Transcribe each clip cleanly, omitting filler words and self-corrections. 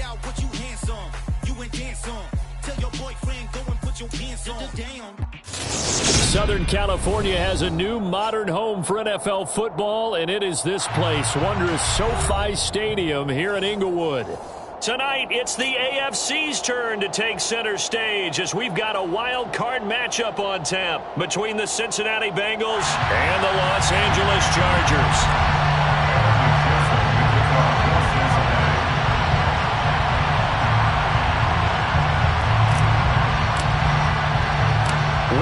out what you handsome. You and dance on. Tell your boyfriend go and put your pants on. Down. Southern California has a new modern home for NFL football, and it is this place, wondrous SoFi Stadium here in Inglewood. Tonight, it's the AFC's turn to take center stage as we've got a wild card matchup on tap between the Cincinnati Bengals and the Los Angeles Chargers.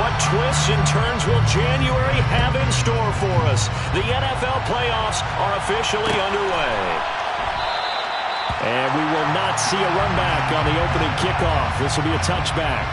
What twists and turns will January have in store for us? The NFL playoffs are officially underway. And we will not see a run back on the opening kickoff. This will be a touchback.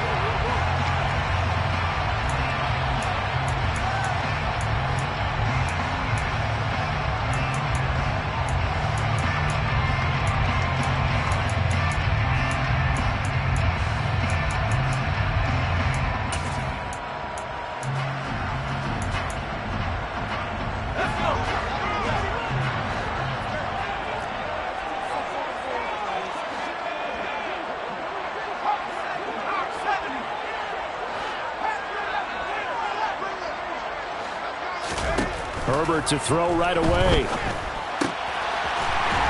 Herbert to throw right away.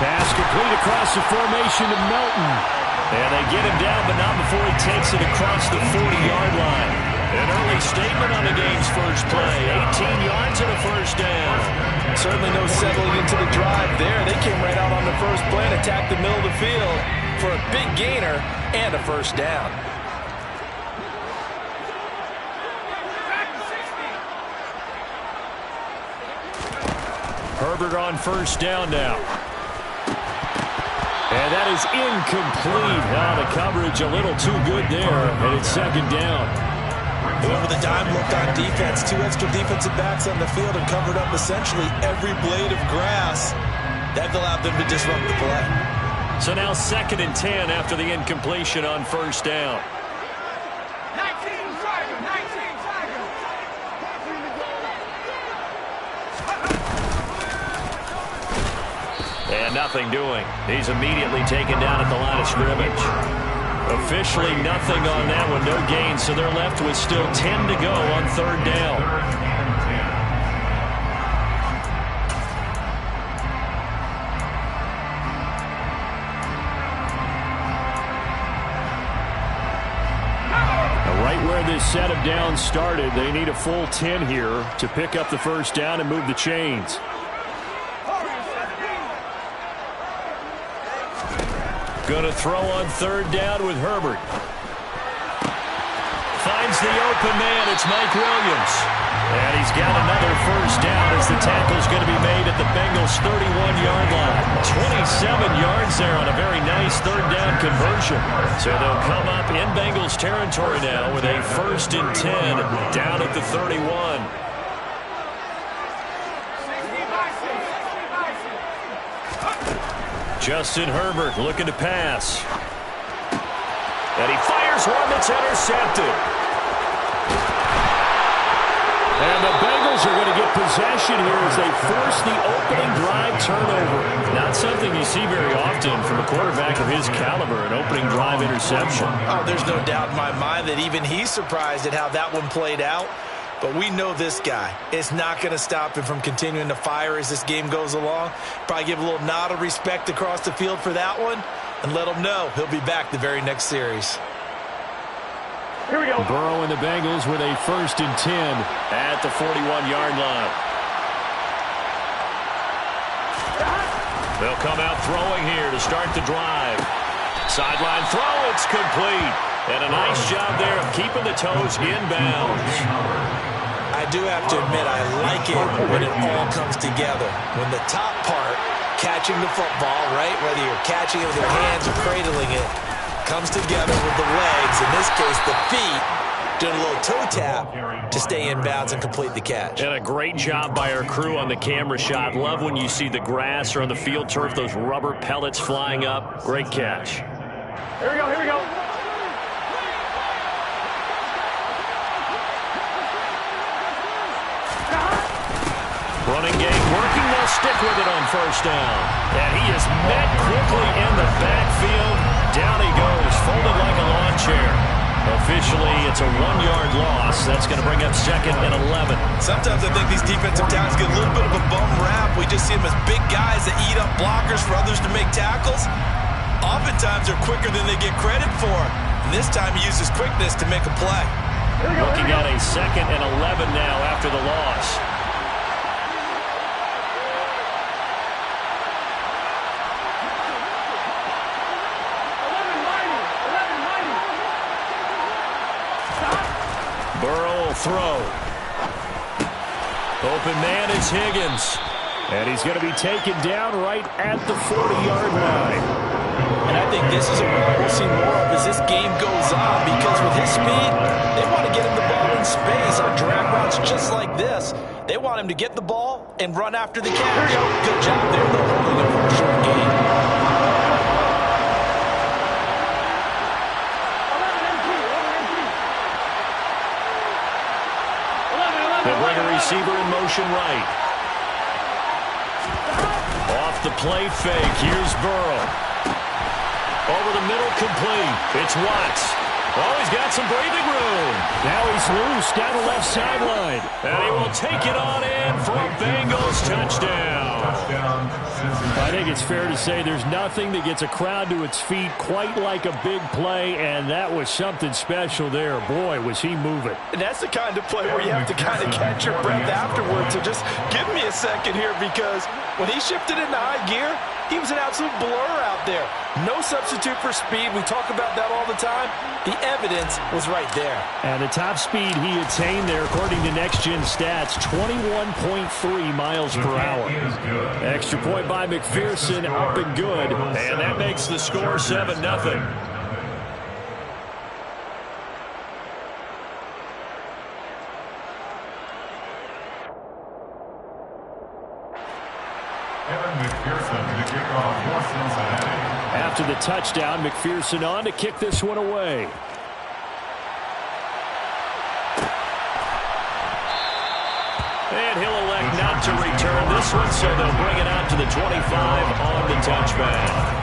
Pass complete across the formation to Melton. And they get him down, but not before he takes it across the 40-yard line. An early statement on the game's first play. 18 yards and a first down. Certainly no settling into the drive there. They came right out on the first play and attacked the middle of the field for a big gainer and a first down. Herbert on first down now. And that is incomplete. Now the coverage a little too good there, and it's second down. Whoever the dime looked on defense, 2 extra defensive backs on the field and covered up essentially every blade of grass. That allowed them to disrupt the play. So now 2nd and 10 after the incompletion on first down. And nothing doing. He's immediately taken down at the line of scrimmage. Officially nothing on that one, no gain, so they're left with still 10 to go on third down. Right where this set of downs started, they need a full 10 here to pick up the first down and move the chains. Going to throw on third down with Herbert. Finds the open man. It's Mike Williams. And he's got another first down as the tackle's going to be made at the Bengals' 31-yard line. 27 yards there on a very nice third down conversion. So they'll come up in Bengals territory now with a 1st and 10 down at the 31. Justin Herbert looking to pass. And he fires one that's intercepted. And the Bengals are going to get possession here as they force the opening drive turnover. Not something you see very often from a quarterback of his caliber, an opening drive interception. Oh, there's no doubt in my mind that even he's surprised at how that one played out. But we know this guy. It's not going to stop him from continuing to fire as this game goes along. Probably give a little nod of respect across the field for that one and let him know he'll be back the very next series. Here we go. Burrow and the Bengals with a 1st and 10 at the 41-yard line. They'll come out throwing here to start the drive. Sideline throw, it's complete. And a nice job there of keeping the toes inbounds. I do have to admit, I like it when it all comes together. When the top part, catching the football, right, whether you're catching it with your hands or cradling it, comes together with the legs, in this case the feet, doing a little toe tap to stay in bounds and complete the catch. And a great job by our crew on the camera shot. Love when you see the grass or on the field turf, those rubber pellets flying up. Great catch. Here we go, here we go. Running game working, they'll stick with it on first down. And he is met quickly in the backfield. officially, it's a 1-yard loss. That's going to bring up 2nd and 11. Sometimes I think these defensive tackles get a little bit of a bum rap. We just see them as big guys that eat up blockers for others to make tackles. Oftentimes they're quicker than they get credit for. And this time he uses quickness to make a play. Looking at a 2nd and 11 now after the loss. Burrow will throw. Open man is Higgins. And he's going to be taken down right at the 40-yard line. And I think this is a run we'll see more of as this game goes on, because with his speed, they want to get him the ball in space on drag routes just like this. They want him to get the ball and run after the catch. Good job there, though, holding him for a short game. They'll bring a receiver in motion right. Off the play fake. Here's Burrow. Over the middle, complete. It's Watts. Oh, he's got some breathing room. Now he's loose down the left sideline. And he will take it on in for a Bengals touchdown. I think it's fair to say there's nothing that gets a crowd to its feet quite like a big play, and that was something special there. Boy, was he moving. And that's the kind of play where you have to kind of catch your breath afterwards. So just give me a second here, because when he shifted into high gear, he was an absolute blur out there. No substitute for speed. We talk about that all the time. The evidence was right there. And the top speed he attained there, according to Next Gen Stats, 21.3 miles per hour. Extra point by McPherson, up and good. And that makes the score 7-0. After the touchdown, McPherson on to kick this one away. And he'll elect not to return this one, so they'll bring it out to the 25 on the touchback.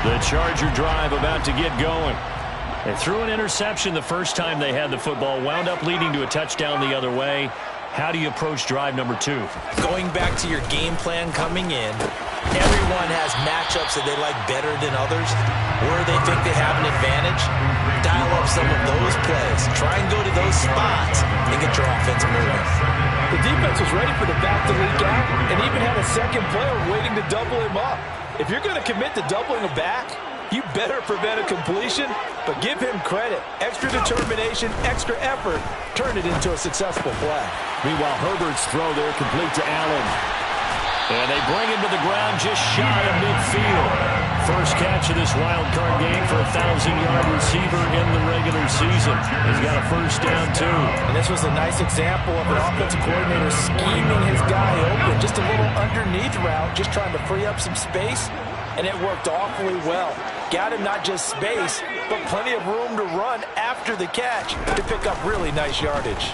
The Charger drive about to get going. They threw an interception the first time they had the football, wound up leading to a touchdown the other way. How do you approach drive number 2? Going back to your game plan coming in, everyone has matchups that they like better than others, where they think they have an advantage. Dial up some of those plays. Try and go to those spots and get your offense moving. The defense was ready for the back to leak out and even had a second player waiting to double him up. If you're going to commit to doubling a back, you better prevent a completion, but give him credit. Extra determination, extra effort, turn it into a successful play. Meanwhile, Herbert's throw there complete to Allen. And they bring him to the ground just shy of midfield. First catch of this wild card game for a 1,000-yard receiver in the regular season. He's got a first down, too. And this was a nice example of an offensive coordinator scheming his guy open. Just a little underneath route, just trying to free up some space, and it worked awfully well. Got him not just space, but plenty of room to run after the catch to pick up really nice yardage.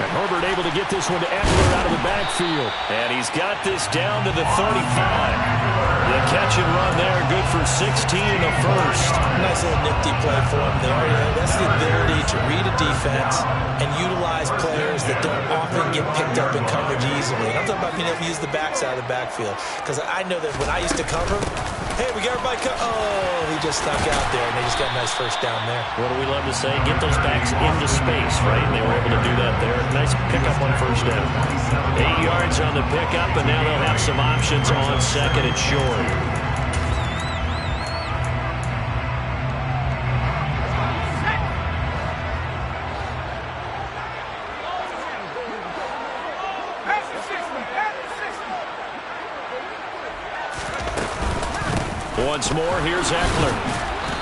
And Herbert able to get this one to Eckler out of the backfield. And he's got this down to the 35. The catch and run there, good for 16 in the first. Nice little nifty play for him there. That's the ability to read a defense and utilize players that don't often get picked up in coverage easily. And I'm talking about being able to use the backside of the backfield. Because I know that when I used to cover, hey, we got everybody oh, he just stuck out there, and they just got a nice first down there. What do we love to say? Get those backs into space, right? And they were able to do that there. Nice pickup on first down. 8 yards on the pickup, and now they'll have some options on second and short. Once more, here's Eckler.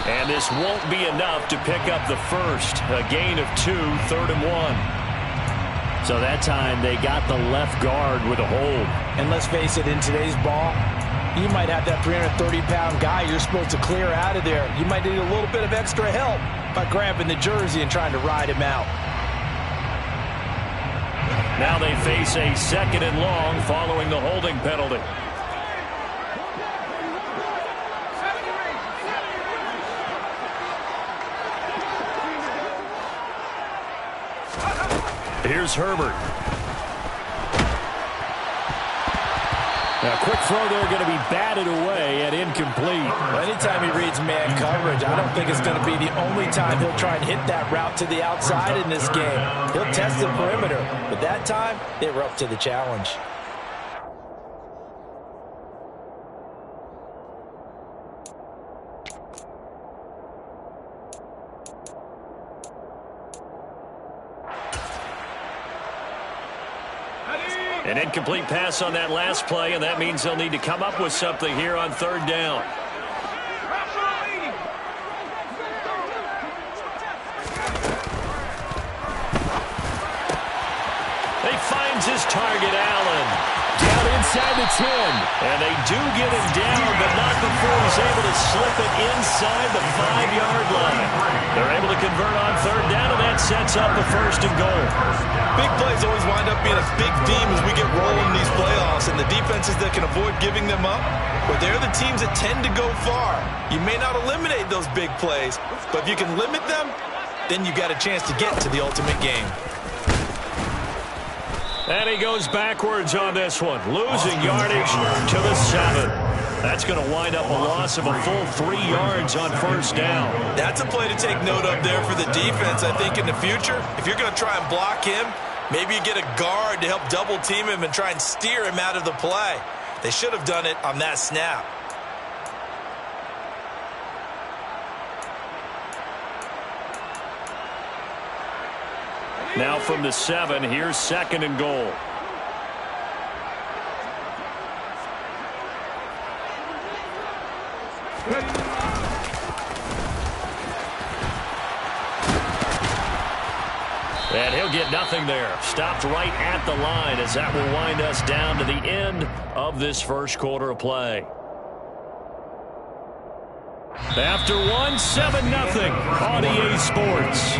And this won't be enough to pick up the first. A gain of 2, 3rd and 1. So that time they got the left guard with a hold. And let's face it, in today's ball, You might have that 330-pound guy you're supposed to clear out of there. You might need a little bit of extra help by grabbing the jersey and trying to ride him out. Now they face a 2nd and long following the holding penalty. Here's Herbert. Now, quick throw there, going to be batted away and incomplete. Well, anytime he reads man coverage, I don't think it's going to be the only time he'll try and hit that route to the outside in this game. He'll test the perimeter, but that time, they were up to the challenge. An incomplete pass on that last play, and that means they'll need to come up with something here on 3rd down. He finds his target, Allen. Down inside the 10. And they do get him down, but not before he's able to slip it inside the 5-yard line. They're able to convert on 3rd down, and that sets up a 1st and goal. Big plays always wind up being a big theme as we get rolling in these playoffs, and the defenses that can avoid giving them up, well, they're the teams that tend to go far. You may not eliminate those big plays, but if you can limit them, then you got a chance to get to the ultimate game. And he goes backwards on this one, losing yardage to the 7. That's going to wind up a loss of a full 3 yards on 1st down. That's a play to take note of there for the defense, I think, in the future. If you're going to try and block him, maybe you get a guard to help double-team him and try and steer him out of the play. They should have done it on that snap. Now from the 7, here's 2nd and goal. And he'll get nothing there. Stopped right at the line as that will wind us down to the end of this 1st quarter of play. After 1, 7-0 on EA Sports.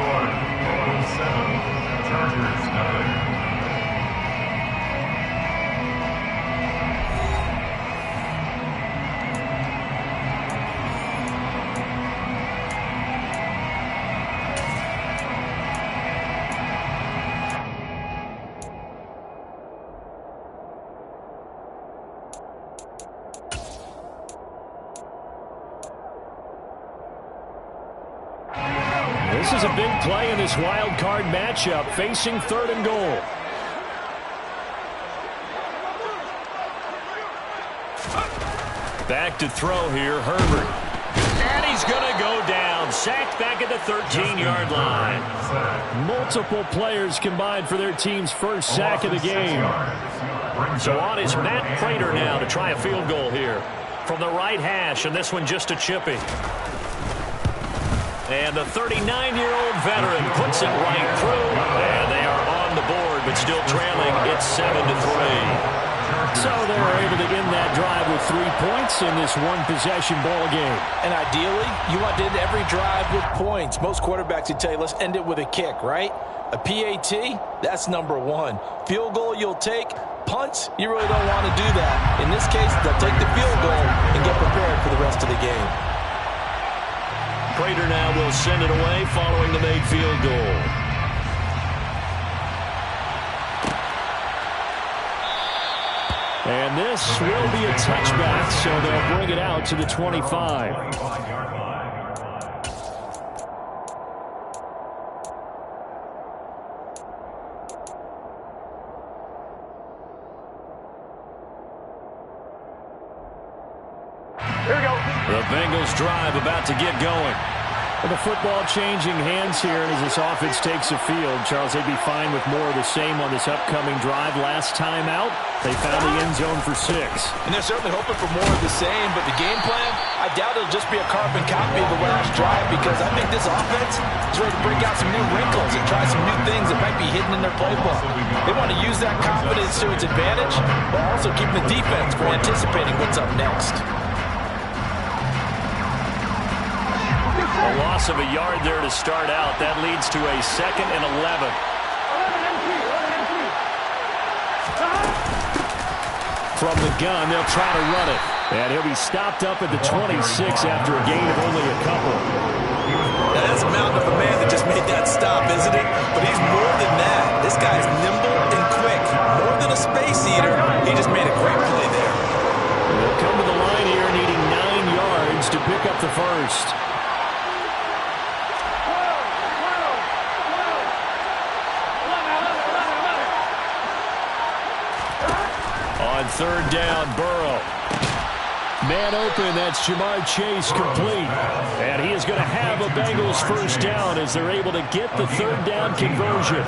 This is a big play in this wild card matchup, facing 3rd and goal. Back to throw here, Herbert. And he's going to go down. Sacked back at the 13-yard line. Multiple players combined for their team's 1st sack of the game. So on is Matt Prater now to try a field goal here. From the right hash, and this one just a chippy. And the 39-year-old veteran puts it right through. And they are on the board, but still trailing. It's 7-3. So they were able to end that drive with 3 points in this one-possession ball game. And ideally, you want to end every drive with points. Most quarterbacks would tell you, let's end it with a kick, right? A PAT, that's number 1. Field goal you'll take. Punts, you really don't want to do that. In this case, they'll take the field goal and get prepared for the rest of the game. Prater now will send it away following the made field goal. And this will be a touchback, so they'll bring it out to the 25. The Bengals drive about to get going. And the football changing hands here as this offense takes the field. Charles, they'd be fine with more of the same on this upcoming drive. Last time out, they found the end zone for 6. And they're certainly hoping for more of the same, but the game plan, I doubt it'll just be a carbon copy of the last drive, because I think this offense is ready to break out some new wrinkles and try some new things that might be hidden in their playbook. They want to use that confidence to its advantage, while also keeping the defense from anticipating what's up next. A loss of a yard there to start out. That leads to a 2nd and 11. From the gun, they'll try to run it. And he'll be stopped up at the 26 after a gain of only a couple. Now, that's a mountain of a man that just made that stop, isn't it? But he's more than that. This guy's nimble and quick. More than a space eater, he just made a great play there. They'll come to the line here needing 9 yards to pick up the first. On 3rd down, Burrow. Man open, that's Jamar Chase complete. And he is going to have a Bengals first down as they're able to get the 3rd down conversion.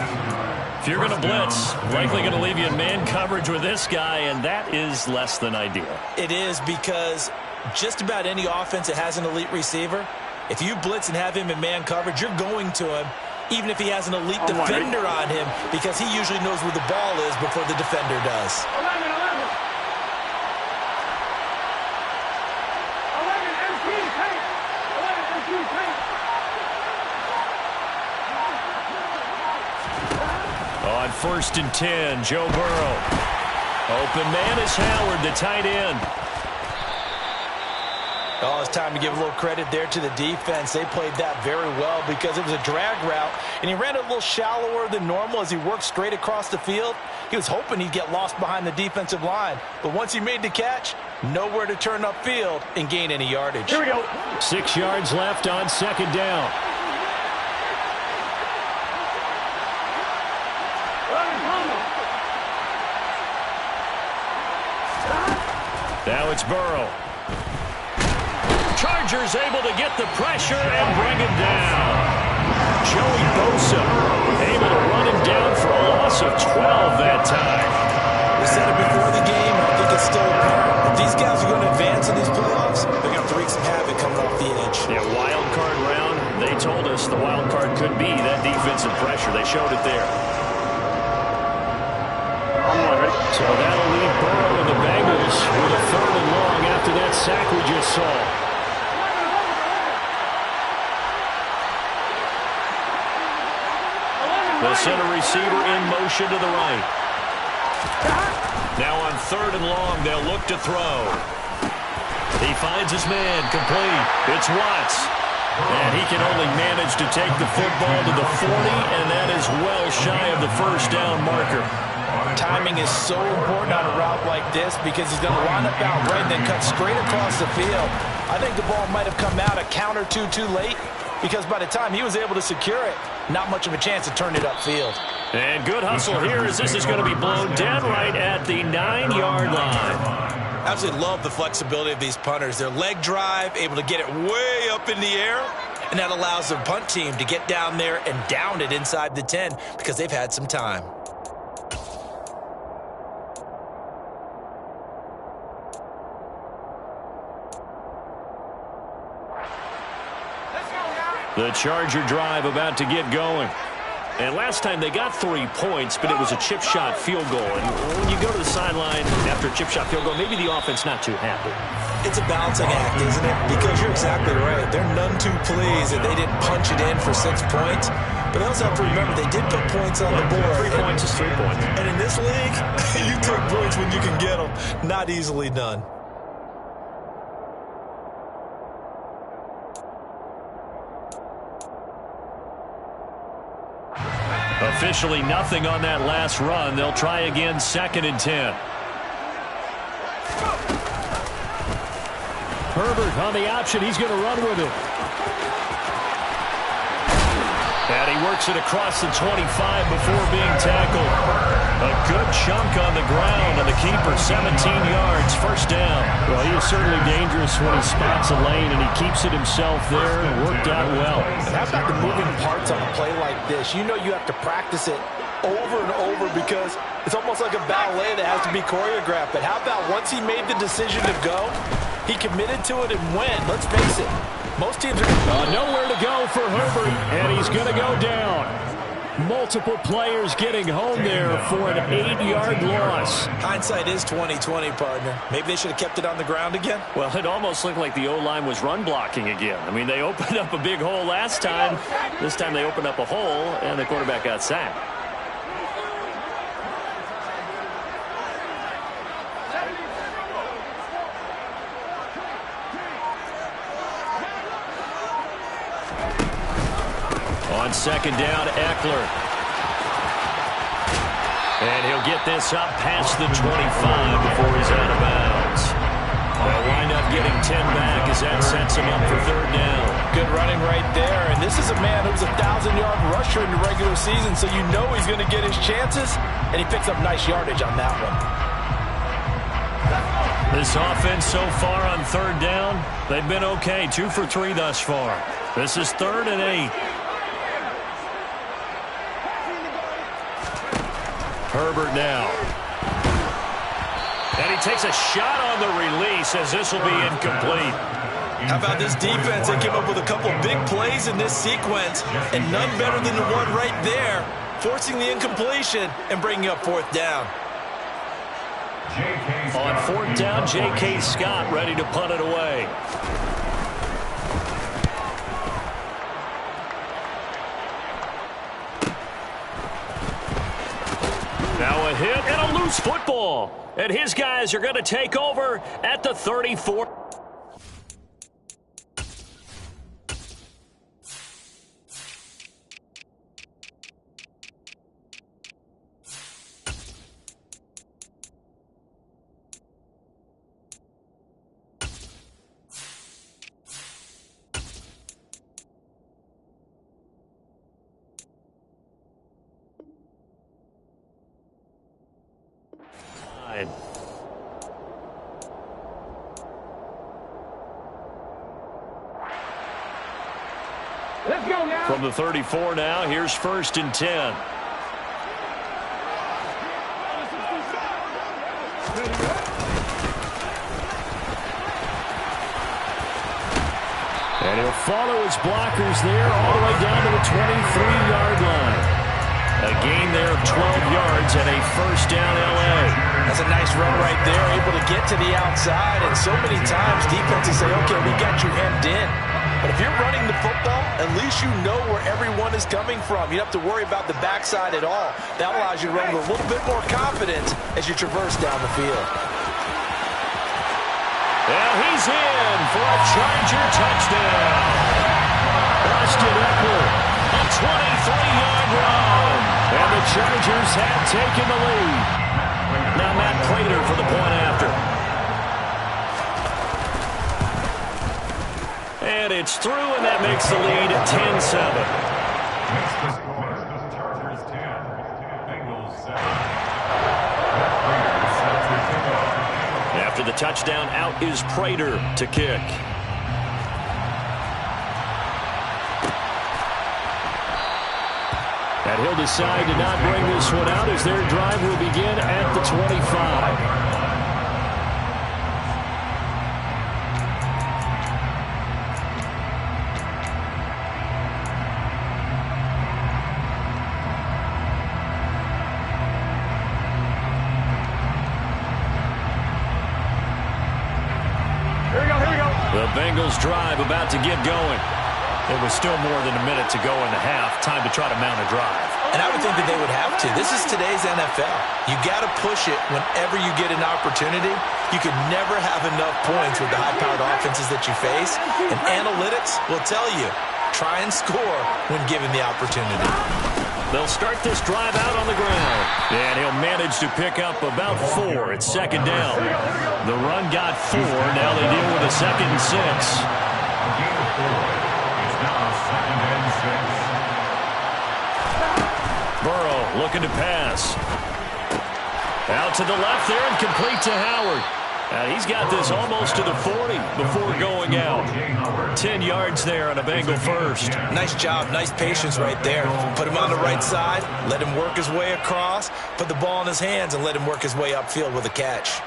If you're going to blitz, likely going to leave you in man coverage with this guy, and that is less than ideal. It is, because just about any offense that has an elite receiver, if you blitz and have him in man coverage, you're going to him, even if he has an elite defender on him, because he usually knows where the ball is before the defender does. On 1st and 10, Joe Burrow. Open man is Howard, the tight end. Oh, it's time to give a little credit there to the defense. They played that very well because it was a drag route, and he ran it a little shallower than normal as he worked straight across the field. He was hoping he'd get lost behind the defensive line, but once he made the catch, nowhere to turn upfield and gain any yardage. Here we go. 6 yards left on 2nd down. Now it's Burrow. Chargers able to get the pressure and bring him down. Joey Bosa able to run him down for a loss of 12 that time. We said it before the game, and I think it's still apparent. If these guys are going to advance in these playoffs, they're going to have to wreak some havoc coming off the edge. Yeah, wild card round. They told us the wild card could be that defensive pressure. They showed it there. So that'll leave Burrow and the Bengals with a 3rd and long after that sack we just saw. They'll send a receiver in motion to the right. Now on 3rd and long, they'll look to throw. He finds his man, complete. It's Watts. And he can only manage to take the football to the 40, and that is well shy of the first down marker. Timing is so important on a route like this because he's going to line up out right and then cut straight across the field. I think the ball might have come out a count or two too late because by the time he was able to secure it, not much of a chance to turn it upfield. And good hustle here as this is going to be blown down right at the 9-yard line. Absolutely love the flexibility of these punters. Their leg drive, able to get it way up in the air, and that allows their punt team to get down there and down it inside the 10 because they've had some time. The Charger drive about to get going. And last time they got 3 points, but it was a chip shot field goal. And when you go to the sideline after a chip shot field goal, maybe the offense not too happy. It's a balancing act, isn't it? Because you're exactly right. They're none too pleased that they didn't punch it in for 6 points. But they also have to remember they did put points on the board. 3 points is 3 points. And in this league, you take points when you can get them. Not easily done. Officially nothing on that last run. They'll try again, 2nd and 10. Herbert on the option. He's going to run with it. And he works it across the 25 before being tackled. A good chunk on the ground, and the keeper 17 yards, first down. Well, he is certainly dangerous when he spots a lane, and he keeps it himself there. It worked out well. And how about the moving parts on a play like this? You know you have to practice it over and over because it's almost like a ballet that has to be choreographed. But how about once he made the decision to go, he committed to it and went. Let's face it, most teams are nowhere to go for Herbert, and he's going to go down. Multiple players getting home there for an 8-yard loss. Hindsight is 20/20, partner. Maybe they should have kept it on the ground again. Well, it almost looked like the O-line was run blocking again. I mean, they opened up a big hole last time. This time they opened up a hole, and the quarterback got sacked. On second down, Eckler. And he'll get this up past the 25 before he's out of bounds. They'll wind up getting 10 back as that sets him up for third down. Good running right there. And this is a man who's a 1,000-yard rusher in the regular season, so you know he's going to get his chances, and he picks up nice yardage on that one. This offense so far on third down, they've been okay. 2 for 3 thus far. This is 3rd and 8. Herbert now. And he takes a shot on the release as this will be incomplete. How about this defense? They came up with a couple big plays in this sequence, and none better than the one right there, forcing the incompletion and bringing up 4th down. On 4th down, J.K. Scott ready to punt it away. Now a hit and a loose football. And his guys are going to take over at the 34. Let's go now. From the 34 now, here's 1st and 10. And he'll follow his blockers there all the way down to the 23-yard line. A gain there of 12 yards and a 1st down L.A. That's a nice run right there, able to get to the outside. And so many times defenses say, okay, we got you hemmed in. But if you're running the football, at least you know where everyone is coming from. You don't have to worry about the backside at all. That allows you to run with a little bit more confidence as you traverse down the field. And he's in for a Charger touchdown. Austin Eckler, a 23-yard run. And the Chargers have taken the lead. Now Matt Prater for the point after. And it's through, and that makes the lead at 10-7. Chargers 10, Bengals 7. After the touchdown, out is Prater to kick. And he'll decide to not bring this one out as their drive will begin at the 25. The Bengals drive about to get going. It was still more than a minute to go in the half. Time to try to mount a drive. And I would think that they would have to. This is today's NFL. You got to push it whenever you get an opportunity. You can never have enough points with the high-powered offenses that you face. And analytics will tell you, try and score when given the opportunity. They'll start this drive out on the ground. And he'll manage to pick up about 4. It's 2nd down. The run got 4. Now they deal with a 2nd and 6. It's now 2nd and 6. Burrow looking to pass. Out to the left there and complete to Howard. And he's got this almost to the 40 before going out. 10 yards there on a Bengal first. Nice job, nice patience right there. Put him on the right side, let him work his way across, put the ball in his hands, and let him work his way upfield with a catch.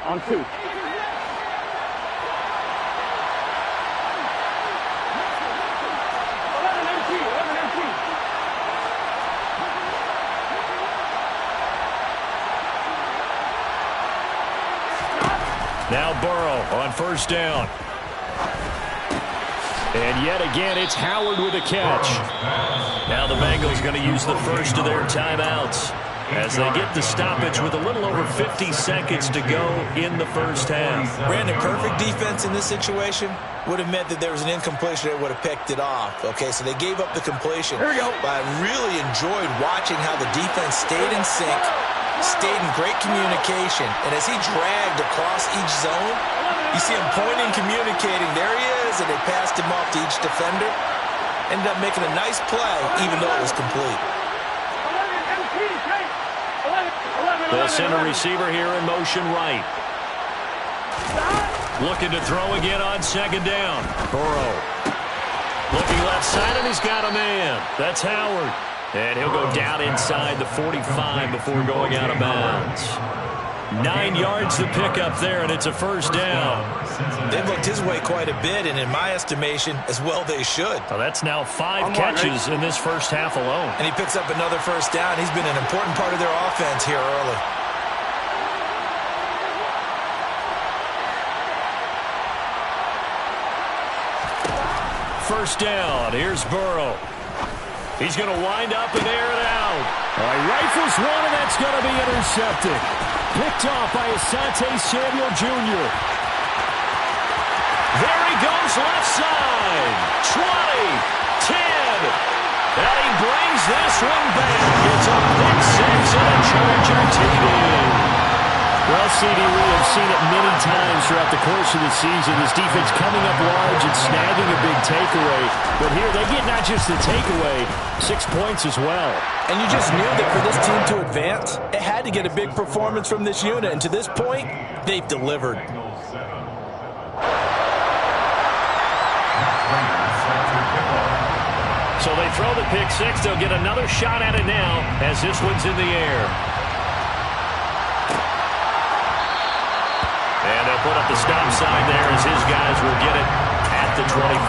On 2. Now Burrow on first down. And yet again, it's Howard with a catch. Now the Bengals going to use the first of their timeouts as they get the stoppage with a little over 50 seconds to go in the first half. Brandon, perfect defense in this situation would have meant that there was an incompletion that would have picked it off. Okay, so they gave up the completion. Here we go. But I really enjoyed watching how the defense stayed in sync, stayed in great communication, and as he dragged across each zone, you see him pointing, communicating. There he is, and they passed him off to each defender. Ended up making a nice play, even though it was complete. They'll send a receiver here in motion right. Looking to throw again on second down. Burrow. Looking left side, and he's got a man. That's Howard. And he'll go down inside the 45 before going out of bounds. 9 yards to pick up there, and it's a first down. They've looked his way quite a bit, and in my estimation, as well they should. Well, that's now 5 catches in this first half alone. And he picks up another first down. He's been an important part of their offense here early. First down. Here's Burrow. He's going to wind up and air it out. All right, rifles one, and that's going to be intercepted. Picked off by Asante Samuel Jr. There he goes left side. 20, 10. And he brings this one back. It's a pick six and a Charger TD. Well, CD, we have seen it many times throughout the course of the season. This defense coming up large and snagging a big takeaway. But here they get not just the takeaway, 6 points as well. And you just knew that for this team to advance, it had to get a big performance from this unit. And to this point, they've delivered. So they throw the pick six. They'll get another shot at it now as this one's in the air. And they'll put up the stop sign there as his guys will get it at the 25.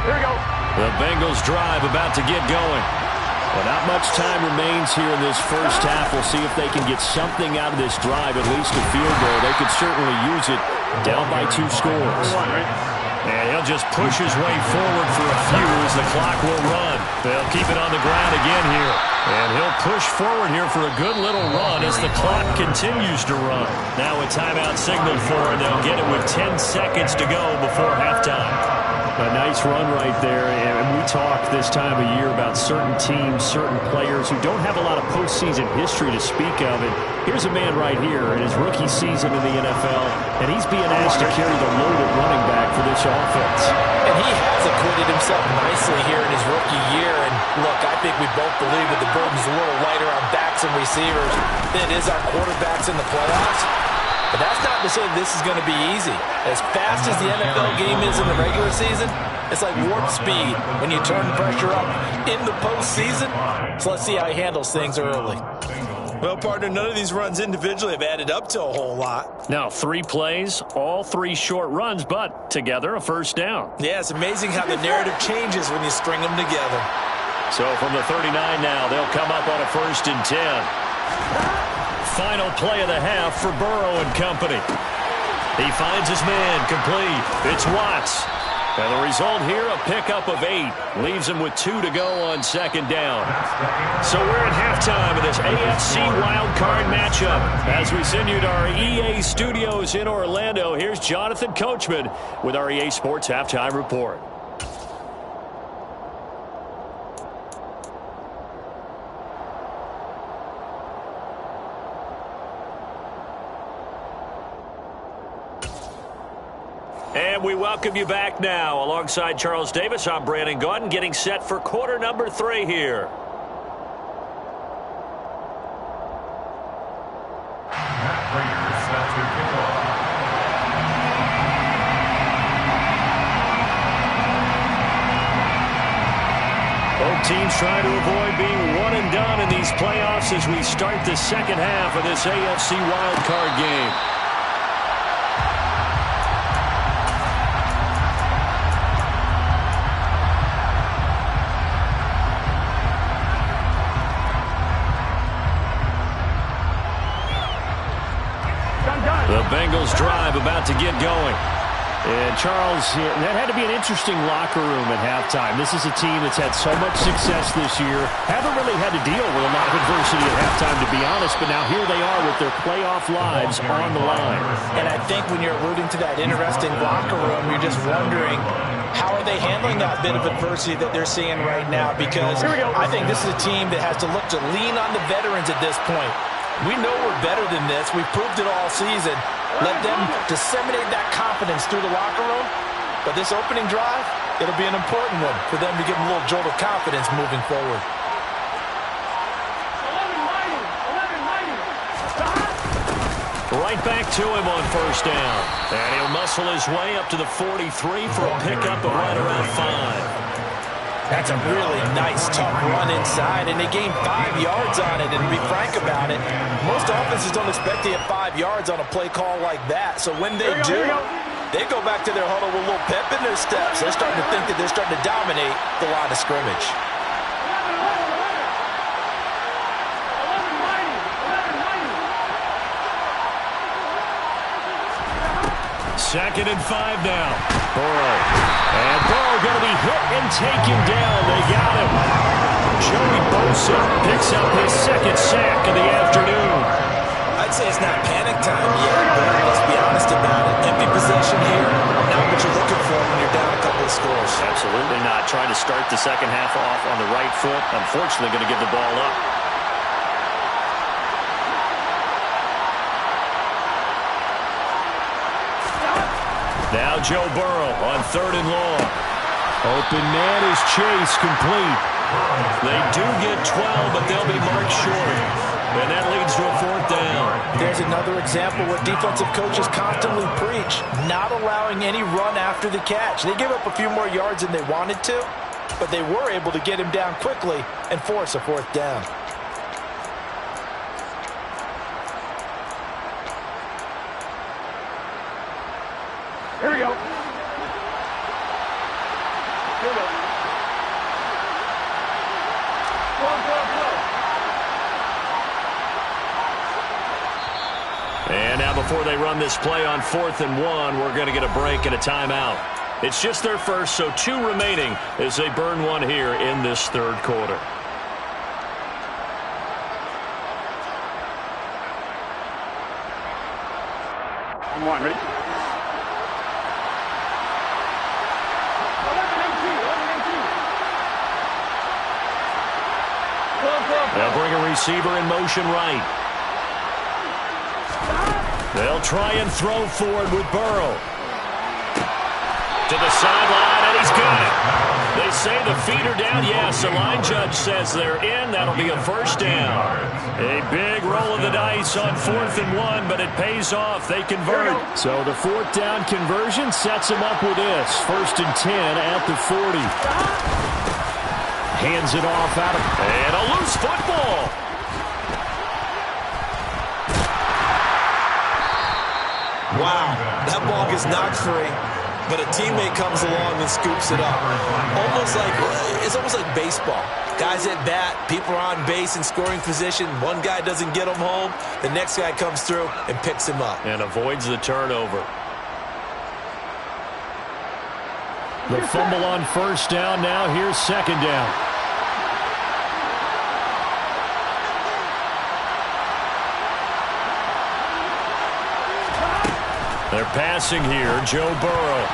Here we go. The Bengals drive about to get going. Well, not much time remains here in this first half. We'll see if they can get something out of this drive, at least a field goal. They could certainly use it down by 2 scores. And he'll just push his way forward for a few as the clock will run. They'll keep it on the ground again here. And he'll push forward here for a good little run as the clock continues to run. Now a timeout signal for, and they'll get it with 10 seconds to go before halftime. A nice run right there, and we talk this time of year about certain teams, certain players who don't have a lot of postseason history to speak of. And here's a man right here in his rookie season in the NFL, and he's being asked to carry the load at running back for this offense. And he has acquitted himself nicely here in his rookie year. And look, I think we both believe that the burden's a little lighter on backs and receivers than it is on quarterbacks in the playoffs. But that's not to say this is going to be easy. As fast as the NFL game is in the regular season, it's like warp speed when you turn the pressure up in the postseason. So let's see how he handles things early. Well, partner, none of these runs individually have added up to a whole lot. Now 3 plays, all 3 short runs, but together a first down. Yeah, it's amazing how the narrative changes when you string them together. So from the 39 now, they'll come up on a 1st and 10. Final play of the half for Burrow and company. He finds his man complete. It's Watts. And the result here, a pickup of 8. Leaves him with 2 to go on 2nd down. So we're at halftime of this AFC wildcard matchup. As we send you to our EA studios in Orlando, here's Jonathan Coachman with our EA Sports Halftime Report. And we welcome you back now. Alongside Charles Davis, I'm Brandon Gaudin, getting set for quarter number 3 here. Both teams trying to avoid being one and done in these playoffs as we start the second half of this AFC wildcard game. The Bengals drive about to get going. And Charles, that had to be an interesting locker room at halftime. This is a team that's had so much success this year. Haven't really had to deal with a lot of adversity at halftime, to be honest. But now here they are with their playoff lives on the line. And I think when you're alluding to that interesting locker room, you're just wondering, how are they handling that bit of adversity that they're seeing right now? Because I think this is a team that has to look to lean on the veterans at this point. We know we're better than this. We've proved it all season. Let them disseminate that confidence through the locker room. But this opening drive, it'll be an important one for them to give them a little jolt of confidence moving forward. Right back to him on first down. And he'll muscle his way up to the 43 for a pickup of right around 5. That's a really nice, tough run inside, and they gained 5 yards on it. And to be frank about it, most offenses don't expect to get 5 yards on a play call like that. So when they do, they go back to their huddle with a little pep in their steps. They're starting to think that they're starting to dominate the line of scrimmage. Second and 5 now. Burrow. And Burrow going to be hit and taken down. They got him. Joey Bosa picks up his second sack of the afternoon. I'd say it's not panic time yet, but let's be honest about it. Empty possession here, not what you're looking for when you're down a couple of scores. Absolutely not. Trying to start the second half off on the right foot. Unfortunately, going to give the ball up. Now Joe Burrow on 3rd and long. Open man is Chase, complete. They do get 12, but they'll be marked short. And that leads to a 4th down. There's another example what defensive coaches constantly preach, not allowing any run after the catch. They gave up a few more yards than they wanted to, but they were able to get him down quickly and force a 4th down. Here we go. And now before they run this play on 4th and 1, we're going to get a break and a timeout. It's just their first, so 2 remaining as they burn one here in this 3rd quarter. Come on, ready? They'll bring a receiver in motion right. They'll try and throw forward with Burrow. To the sideline, and he's got it. They say the feet are down. Yes, the line judge says they're in. That'll be a 1st down. A big roll of the dice on 4th and 1, but it pays off. They convert. So the 4th down conversion sets them up with this. 1st and 10 at the 40. Hands it off out of, and a loose football. Wow, that ball gets knocked free, but a teammate comes along and scoops it up. It's almost like baseball. Guys at bat, people are on base in scoring position. One guy doesn't get him home. The next guy comes through and picks him up. And avoids the turnover. The fumble on 1st down. Now here's 2nd down. They're passing here. Joe Burrow.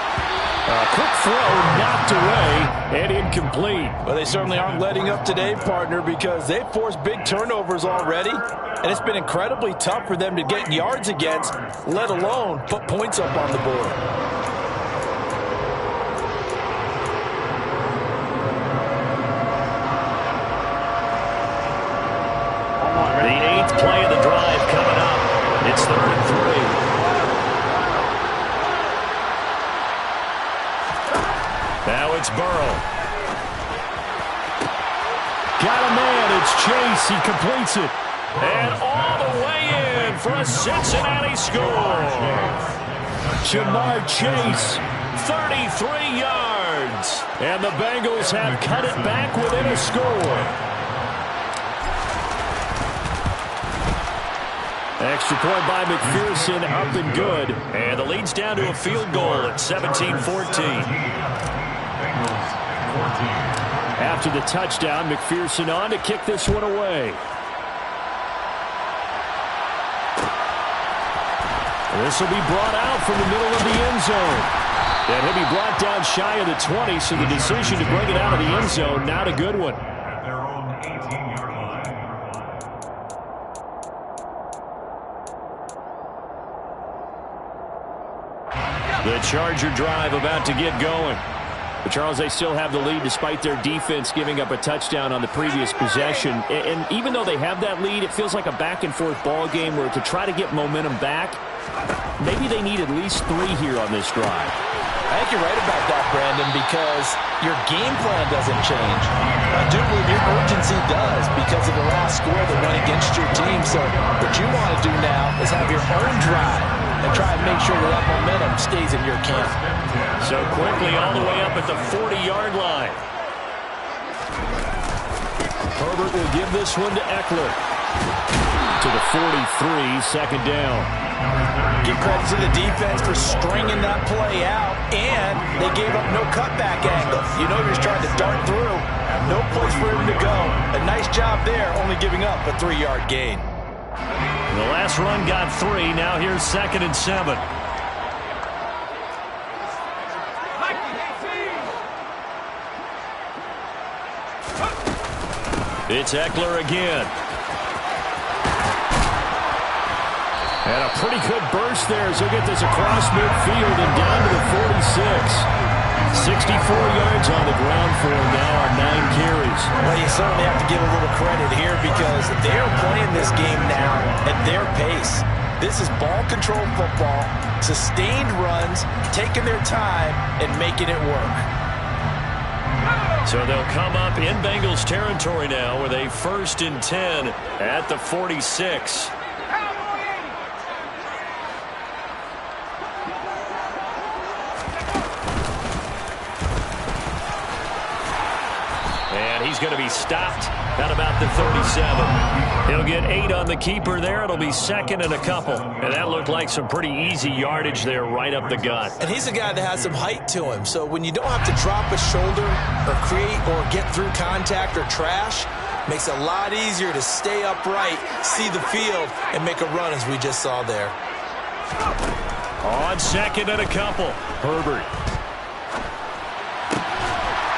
A quick throw knocked away and incomplete. Well, they certainly aren't letting up today, partner, because they've forced big turnovers already, and it's been incredibly tough for them to get yards against, let alone put points up on the board. it's Burrow. Got a man. It's Chase. He completes it. And all the way in for a Cincinnati score. Jamar Chase, 33 yards. And the Bengals have cut it back within a score. Extra point by McPherson, up and good. And the lead's down to a field goal at 17-14. After the touchdown, McPherson on to kick this one away. This will be brought out from the middle of the end zone. And he'll be brought down shy of the 20, so the decision to bring it out of the end zone, not a good one. The Charger drive about to get going. But Charles, they still have the lead despite their defense giving up a touchdown on the previous possession. And even though they have that lead, it feels like a back-and-forth ball game where to try to get momentum back, maybe they need at least 3 here on this drive. I think you're right about that, Brandon, because your game plan doesn't change. I do believe your urgency does because of the last score that went against your team. So what you want to do now is have your own drive and try and make sure that momentum stays in your camp. So quickly all the way up at the 40-yard line. Herbert will give this one to Eckler. To the 43, second down. Give credit to the defense for stringing that play out, and they gave up no cutback angle. You know you're just trying to dart through. No place for him to go. A nice job there, only giving up a 3-yard gain. The last run got 3. Now here's 2nd and 7. It's Eckler again. And a pretty good burst there as he'll get this across midfield and down to the 46. 64 yards on the ground for him now on 9 carries. Well, you certainly have to give a little credit here because they're playing this game now at their pace. This is ball control football, sustained runs, taking their time, and making it work. So they'll come up in Bengals territory now with a 1st and 10 at the 46. And he's going to be stopped at about the 37. He'll get 8 on the keeper there. It'll be 2nd and a couple. And that looked like some pretty easy yardage there right up the gut. And he's a guy that has some height to him. So when you don't have to drop a shoulder or create or get through contact or trash, makes it a lot easier to stay upright, see the field, and make a run as we just saw there. On 2nd and a couple, Herbert.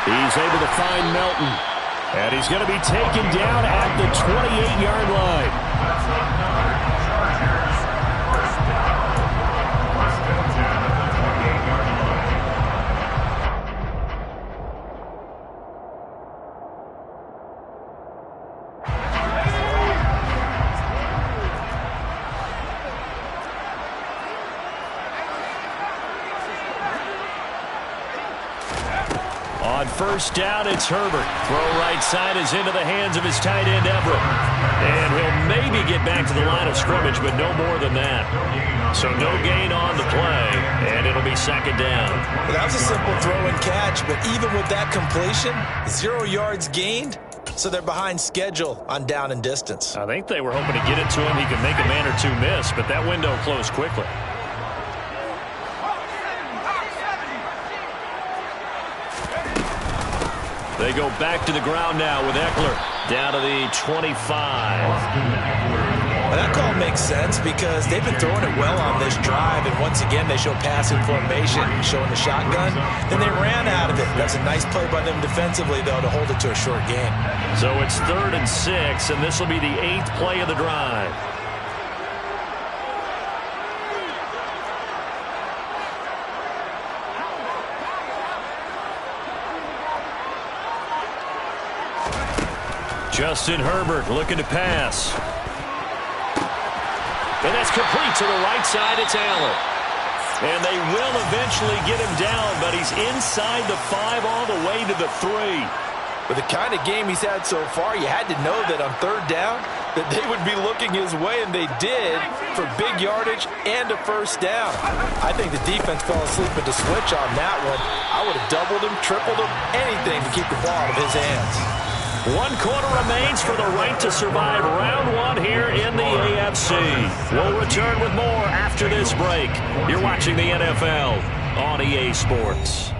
He's able to find Melton. And he's going to be taken down at the 28-yard line. On 1st down, it's Herbert. Throw right side is into the hands of his tight end, Everett. And he'll maybe get back to the line of scrimmage, but no more than that. So no gain on the play, and it'll be 2nd down. Well, that was a simple throw and catch, but even with that completion, 0 yards gained, so they're behind schedule on down and distance. I think they were hoping to get it to him. He could make a man or 2 miss, but that window closed quickly. They go back to the ground now with Eckler down to the 25. Well, that call makes sense because they've been throwing it well on this drive, and once again they show passing formation, showing the shotgun. Then they ran out of it. That's a nice play by them defensively, though, to hold it to a short gain. So it's 3rd and 6, and this will be the 8th play of the drive. Justin Herbert looking to pass. And that's complete to the right side. It's Allen. And they will eventually get him down, but he's inside the 5 all the way to the 3. With the kind of game he's had so far, you had to know that on third down that they would be looking his way, and they did, for big yardage and a first down. I think the defense fell asleep at the switch on that one. I would have doubled him, tripled him, anything to keep the ball out of his hands. 1 quarter remains for the right to survive round 1 here in the AFC. We'll return with more after this break. You're watching the NFL on EA Sports.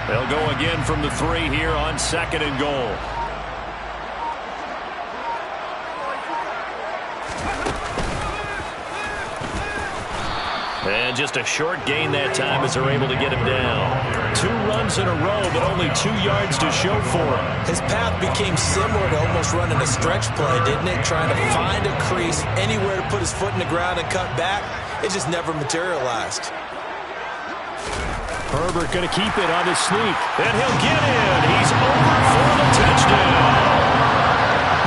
They'll go again from the 3 here on 2nd and goal. And just a short gain that time as they're able to get him down. 2 runs in a row, but only 2 yards to show for him. His path became similar to almost running a stretch play, didn't it? Trying to find a crease, anywhere to put his foot in the ground and cut back. It just never materialized. Herbert going to keep it on his sneak, and he'll get in. He's over for the touchdown.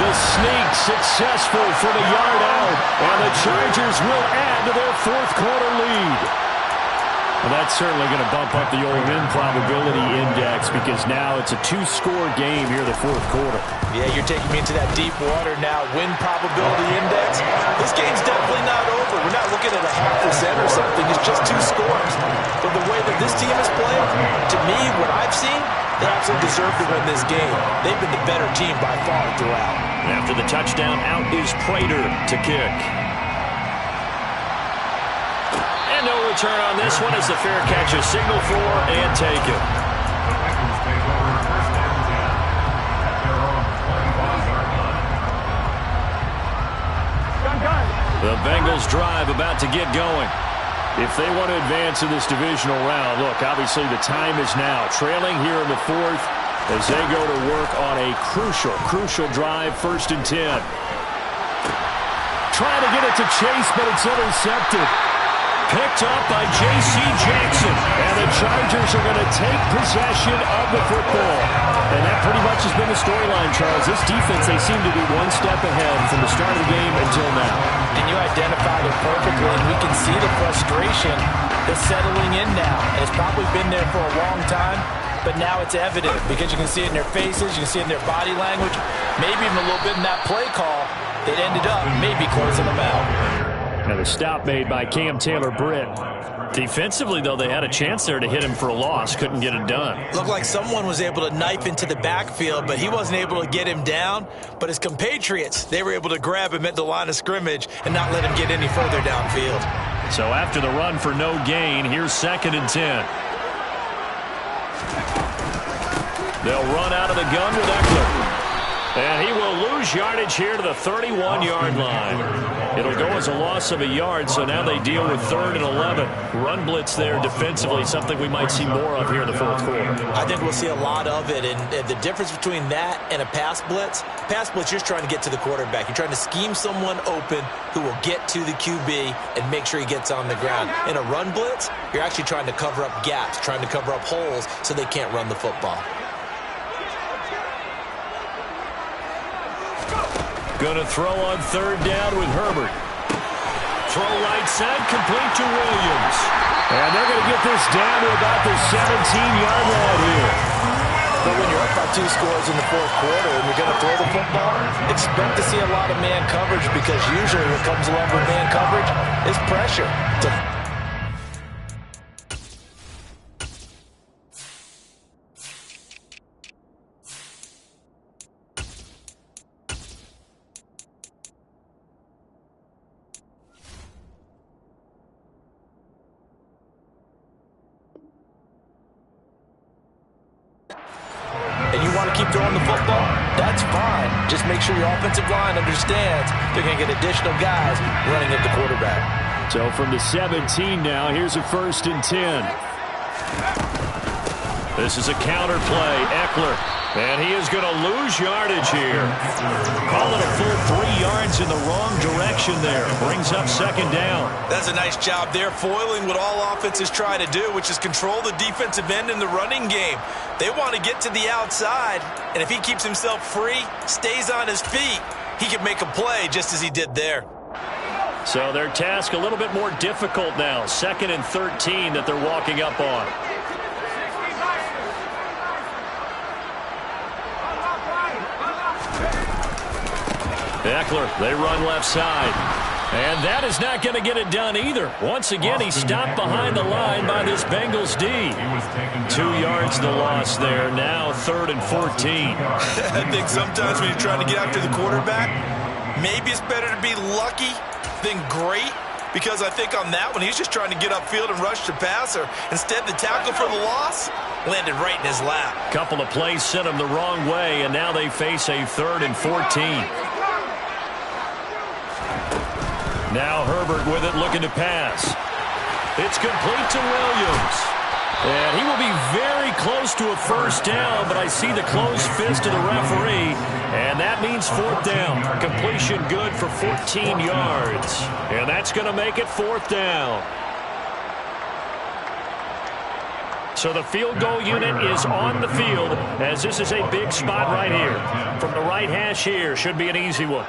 The sneak successful for the yard out, and the Chargers will add to their 4th quarter lead. Well, that's certainly going to bump up the old win probability index because now it's a 2-score game here in the 4th quarter. Yeah, you're taking me into that deep water now. Win probability index. This game's definitely not over. We're not looking at a 0.5% or something. It's just 2 scores. But the way that this team has played, to me, what I've seen, they absolutely deserve to win this game. They've been the better team by far throughout. After the touchdown, out is Prater to kick. And no return on this one as the fair catch is signaled for and taken. The Bengals drive about to get going. If they want to advance in this divisional round, look, obviously the time is now. Trailing here in the 4th as they go to work on a crucial drive, 1st and 10. Trying to get it to Chase, but it's intercepted. Picked up by J.C. Jackson. And the Chargers are going to take possession of the football. And that pretty much has been the storyline, Charles. This defense, they seem to be 1 step ahead from the start of the game until now. And you identified it perfectly, and we can see the frustration that's settling in now. And it's probably been there for a long time, but now it's evident because you can see it in their faces, you can see it in their body language, maybe even a little bit in that play call that ended up maybe closing them out. And a stop made by Cam Taylor-Britt. Defensively, though, they had a chance there to hit him for a loss. Couldn't get it done. Looked like someone was able to knife into the backfield, but he wasn't able to get him down. But his compatriots, they were able to grab him at the line of scrimmage and not let him get any further downfield. So after the run for no gain, here's 2nd and 10. They'll run out of the gun with Eckler. And he will lose yardage here to the 31-yard line. It'll go as a loss of a yard, so now they deal with 3rd and 11. Run blitz there defensively, something we might see more of here in the 4th quarter. I think we'll see a lot of it, and the difference between that and a pass blitz, you're just trying to get to the quarterback. You're trying to scheme someone open who will get to the QB and make sure he gets on the ground. In a run blitz, you're actually trying to cover up gaps, trying to cover up holes so they can't run the football. Going to throw on 3rd down with Herbert. Throw right side, complete to Williams. And they're going to get this down to about the 17-yard line here. But when you're up by 2 scores in the 4th quarter and you're going to throw the football, expect to see a lot of man coverage because usually what comes along with man coverage is pressure. Throwing the football, that's fine. Just make sure your offensive line understands they're going to get additional guys running at the quarterback. So from the 17 now, here's a 1st and 10. This is a counter play. Eckler. And he is going to lose yardage here. Call it a full 3 yards in the wrong direction there. Brings up second down. That's a nice job there, foiling what all offenses try to do, which is control the defensive end in the running game. They want to get to the outside, and if he keeps himself free, stays on his feet, he can make a play just as he did there. So their task a little bit more difficult now. 2nd and 13 that they're walking up on. Eckler, they run left side. And that is not going to get it done either. Once again, he's stopped behind the line by this Bengals D. 2 yards the loss there. Now 3rd and 14. I think sometimes when you're trying to get after the quarterback, maybe it's better to be lucky than great. Because I think on that one, he's just trying to get upfield and rush the passer. Instead, the tackle for the loss landed right in his lap. Couple of plays sent him the wrong way, and now they face a 3rd and 14. Now Herbert with it, looking to pass. It's complete to Williams. And he will be very close to a first down, but I see the closed fist of the referee, and that means 4th down. Completion good for 14 yards. And that's going to make it 4th down. So the field goal unit is on the field, as this is a big spot right here. From the right hash here, should be an easy one.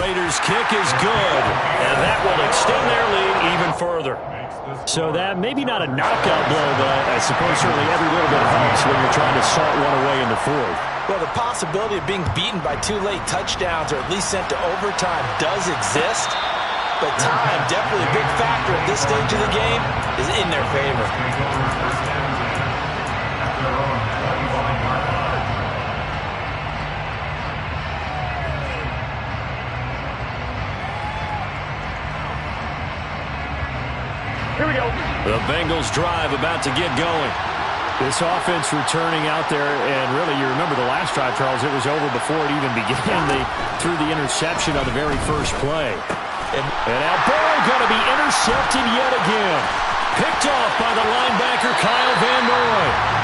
Raiders' kick is good, and that will extend their lead even further. So that maybe not a knockout blow, but I suppose certainly every little bit helps when you're trying to salt one away in the 4th. Well, the possibility of being beaten by 2 late touchdowns or at least sent to overtime does exist, but time, definitely a big factor at this stage of the game, is in their favor. Here we go. The Bengals drive about to get going. This offense returning out there, and really, you remember the last drive, Charles, it was over before it even began. They threw the interception on the very first play. And now Burrow going to be intercepted yet again. Picked off by the linebacker, Kyle Van Noy.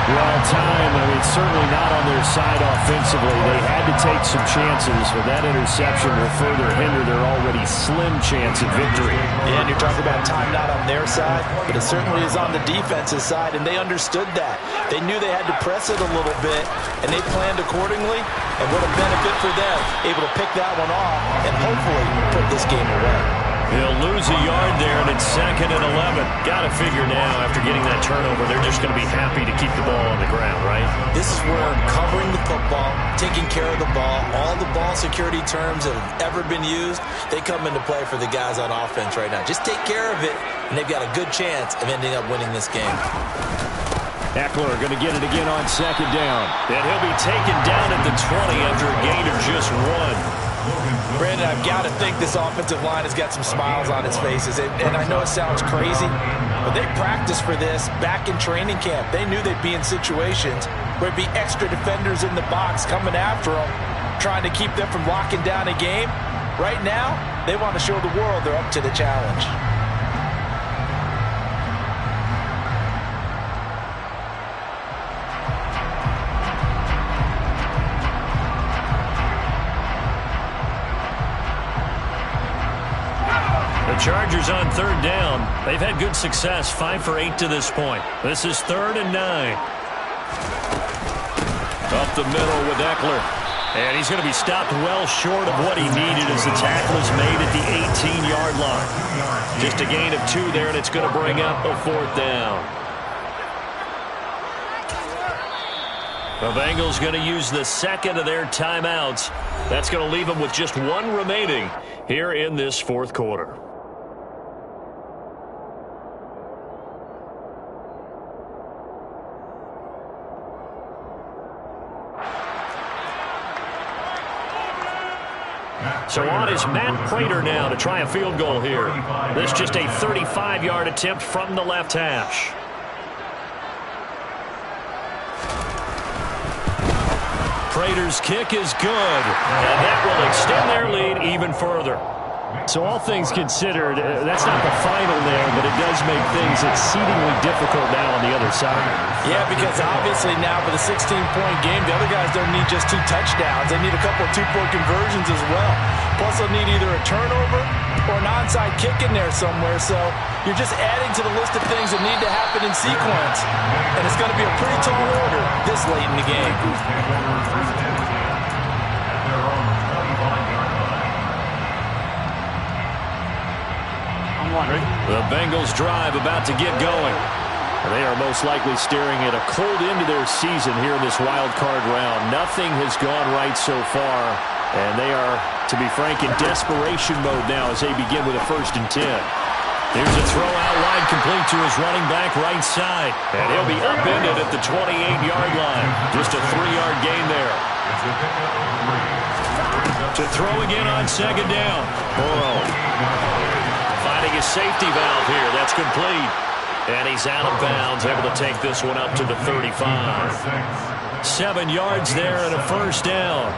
Well, time, I mean, certainly not on their side offensively. They had to take some chances, but that interception will further hinder their already slim chance of victory. Yeah, and you're talking about time not on their side, but it certainly is on the defense's side, and they understood that. They knew they had to press it a little bit, and they planned accordingly, and what a benefit for them, able to pick that one off and hopefully put this game away. He'll lose a yard there, and it's 2nd and 11. Got to figure now, after getting that turnover, they're just going to be happy to keep the ball on the ground, right? This is where covering the football, taking care of the ball, all the ball security terms that have ever been used, they come into play for the guys on offense right now. Just take care of it, and they've got a good chance of ending up winning this game. Eckler going to get it again on 2nd down. And he'll be taken down at the 20 after a gain of just 1. Brandon, I've got to think this offensive line has got some smiles on its faces. And I know it sounds crazy, but they practiced for this back in training camp. They knew they'd be in situations where it'd be extra defenders in the box coming after them, trying to keep them from locking down a game. Right now, they want to show the world they're up to the challenge. Chargers on 3rd down. They've had good success, 5 for 8 to this point. This is 3rd and 9. Up the middle with Eckler. And he's going to be stopped well short of what he needed as the tackle is made at the 18-yard line. Just a gain of 2 there, and it's going to bring up a 4th down. The Bengals going to use the 2nd of their timeouts. That's going to leave them with just 1 remaining here in this 4th quarter. So on is Matt Prater now to try a field goal here. This just a 35-yard attempt from the left hash. Prater's kick is good, and that will extend their lead even further. So all things considered, that's not the final there, but it does make things exceedingly difficult now on the other side. Yeah, because obviously now with a 16-point game, the other guys don't need just 2 touchdowns. They need a couple of 2-point conversions as well. Plus, they'll need either a turnover or an onside kick in there somewhere. So you're just adding to the list of things that need to happen in sequence. And it's going to be a pretty tall order this late in the game. The Bengals drive about to get going. They are most likely staring at a cold end to their season here in this wild card round. Nothing has gone right so far, and they are, to be frank, in desperation mode now as they begin with a 1st and 10. Here's a throw out wide, complete to his running back right side, and he'll be upended at the 28-yard line. Just a 3-yard gain there. To throw again on 2nd down. Burrow finding his safety valve here. That's complete. And he's out of bounds, able to take this one up to the 35. 7 yards there and a 1st down.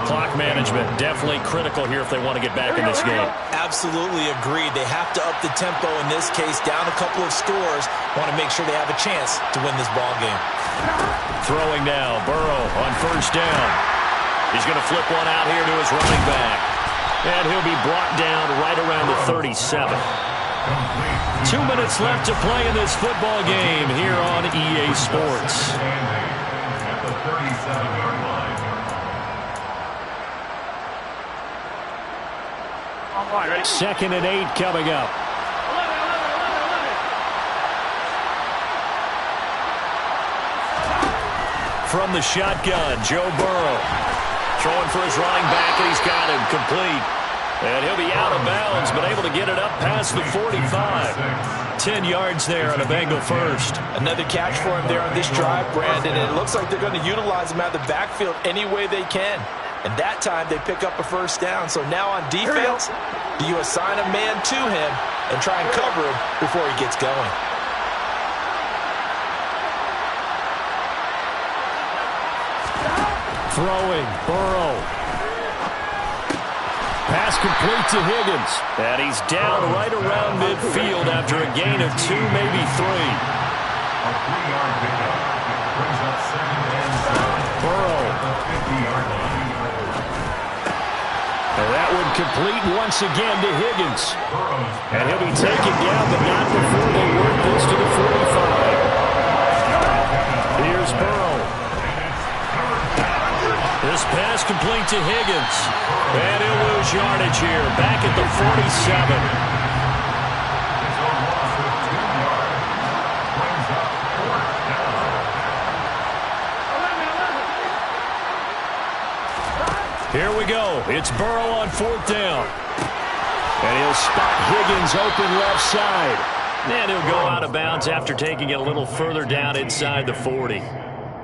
Clock management definitely critical here if they want to get back in this game. Absolutely agreed. They have to up the tempo in this case, down a couple of scores. Want to make sure they have a chance to win this ball game. Throwing now, Burrow on 1st down. He's going to flip one out here to his running back. And he'll be brought down right around the 37. 2 minutes left to play in this football game here on EA Sports. At the 37-yard line. 2nd and 8 coming up. From the shotgun, Joe Burrow throwing for his running back, and he's got him complete. And he'll be out of bounds, but able to get it up past the 45. 10 yards there on a Bengal 1st. Another catch for him there on this drive, Brandon, and it looks like they're going to utilize him out of the backfield any way they can. And that time they pick up a 1st down. So now on defense, do you assign a man to him and try and cover him before he gets going? Throwing, Burrow. Pass complete to Higgins. And he's down right around midfield after a gain of 2, maybe 3. A 3-yard pickup. Brings up 2nd and 7. Burrow. At the 50-yard line. And that one complete once again to Higgins. Burrow's And he'll be taken down, but not before they work this to the 45. Here's Burrow. This pass complete to Higgins. And he'll lose yardage here. Back at the 47. It's a loss of 2 yards. Brings up 4th down. Here we go. It's Burrow on 4th down. And he'll spot Higgins open left side. And he'll go out of bounds after taking it a little further down inside the 40.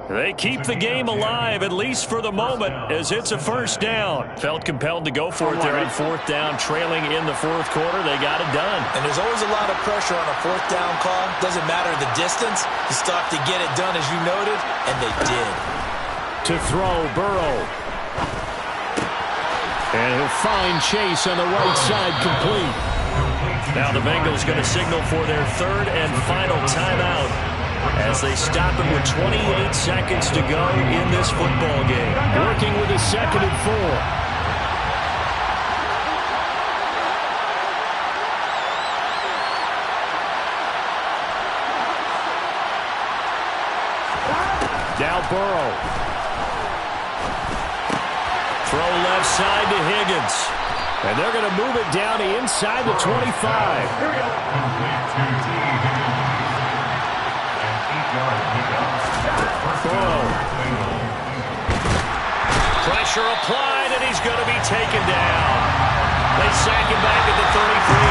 They keep the game alive, at least for the moment, as it's a 1st down. Felt compelled to go for it there on 4th down, trailing in the 4th quarter. They got it done. And there's always a lot of pressure on a 4th down call. Doesn't matter the distance. You still have to get it done, as you noted, and they did. To throw, Burrow. And he'll find Chase on the right side, complete. Now the Bengals going to signal for their 3rd and final timeout as they stop it with 28 seconds to go in this football game. Working with a 2nd and 4. Now Burrow. Throw left side to Higgins. And they're going to move it down to inside the 25. Complete to T. Pressure applied, and he's going to be taken down. They sack him back at the 33.